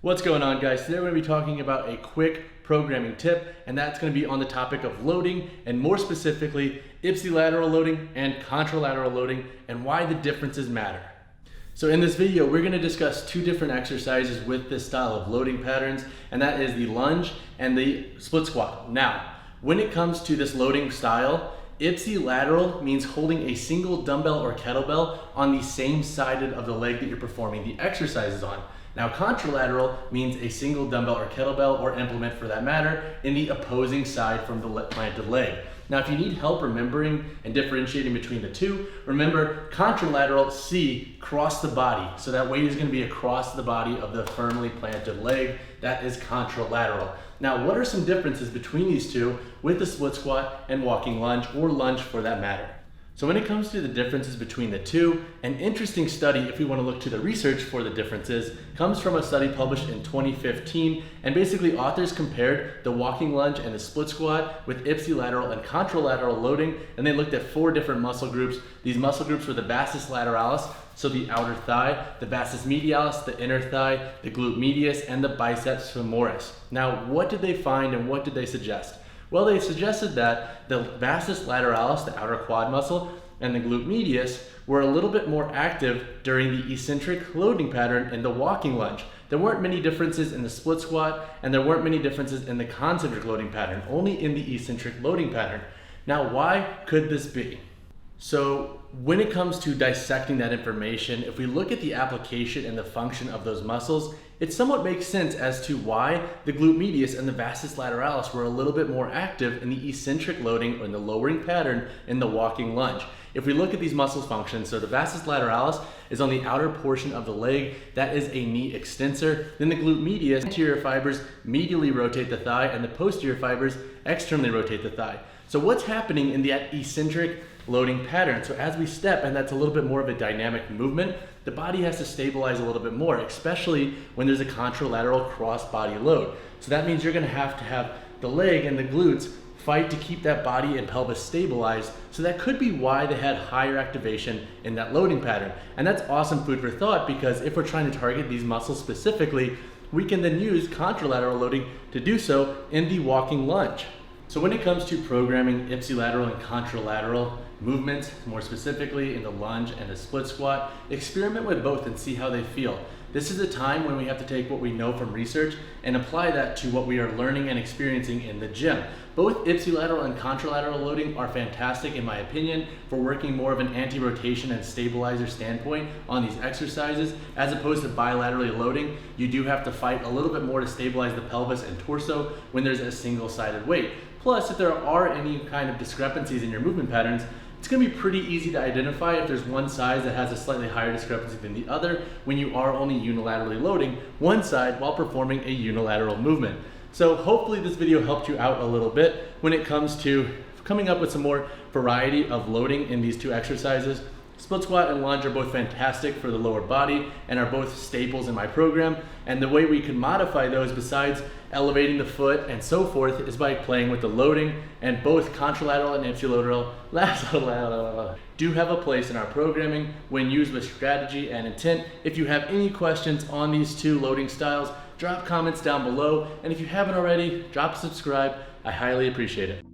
What's going on, guys? Today we're going to be talking about a quick programming tip, and that's going to be on the topic of loading, and more specifically ipsilateral loading and contralateral loading, and why the differences matter. So in this video, we're going to discuss two different exercises with this style of loading patterns, and that is the lunge and the split squat. Now, when it comes to this loading style, ipsilateral means holding a single dumbbell or kettlebell on the same side of the leg that you're performing the exercises on. Now, contralateral means a single dumbbell or kettlebell, or implement for that matter, in the opposing side from the planted leg. Now, if you need help remembering and differentiating between the two, remember contralateral, C, cross the body. So that weight is going to be across the body of the firmly planted leg. That is contralateral. Now, what are some differences between these two with the split squat and walking lunge, or lunge for that matter? So when it comes to the differences between the two, an interesting study, if we want to look to the research for the differences, comes from a study published in 2015, and basically authors compared the walking lunge and the split squat with ipsilateral and contralateral loading, and they looked at 4 different muscle groups. These muscle groups were the vastus lateralis, so the outer thigh, the vastus medialis, the inner thigh, the glute medius, and the biceps femoris. Now, what did they find and what did they suggest? Well, they suggested that the vastus lateralis, the outer quad muscle, and the glute medius were a little bit more active during the eccentric loading pattern in the walking lunge. There weren't many differences in the split squat, and there weren't many differences in the concentric loading pattern, only in the eccentric loading pattern. Now, why could this be? So when it comes to dissecting that information, if we look at the application and the function of those muscles, it somewhat makes sense as to why the glute medius and the vastus lateralis were a little bit more active in the eccentric loading, or in the lowering pattern, in the walking lunge. If we look at these muscles functions, so the vastus lateralis is on the outer portion of the leg, that is a knee extensor. Then the glute medius, anterior fibers medially rotate the thigh, and the posterior fibers externally rotate the thigh. So what's happening in that eccentric loading pattern? So as we step, and that's a little bit more of a dynamic movement, the body has to stabilize a little bit more, especially when there's a contralateral cross body load. So that means you're going to have the leg and the glutes fight to keep that body and pelvis stabilized. So that could be why they had higher activation in that loading pattern. And that's awesome food for thought, because if we're trying to target these muscles specifically, we can then use contralateral loading to do so in the walking lunge. So when it comes to programming ipsilateral and contralateral movements, more specifically in the lunge and the split squat, experiment with both and see how they feel. This is a time when we have to take what we know from research and apply that to what we are learning and experiencing in the gym. Both ipsilateral and contralateral loading are fantastic, in my opinion, for working more of an anti-rotation and stabilizer standpoint on these exercises. As opposed to bilaterally loading, you do have to fight a little bit more to stabilize the pelvis and torso when there's a single-sided weight. Plus, if there are any kind of discrepancies in your movement patterns, it's going to be pretty easy to identify if there's one side that has a slightly higher discrepancy than the other when you are only unilaterally loading one side while performing a unilateral movement. So hopefully this video helped you out a little bit when it comes to coming up with some more variety of loading in these two exercises. Split squat and lunge are both fantastic for the lower body and are both staples in my program. And the way we can modify those, besides elevating the foot and so forth, is by playing with the loading. And both contralateral and ipsilateral do have a place in our programming when used with strategy and intent. If you have any questions on these two loading styles, drop comments down below. And if you haven't already, drop a subscribe. I highly appreciate it.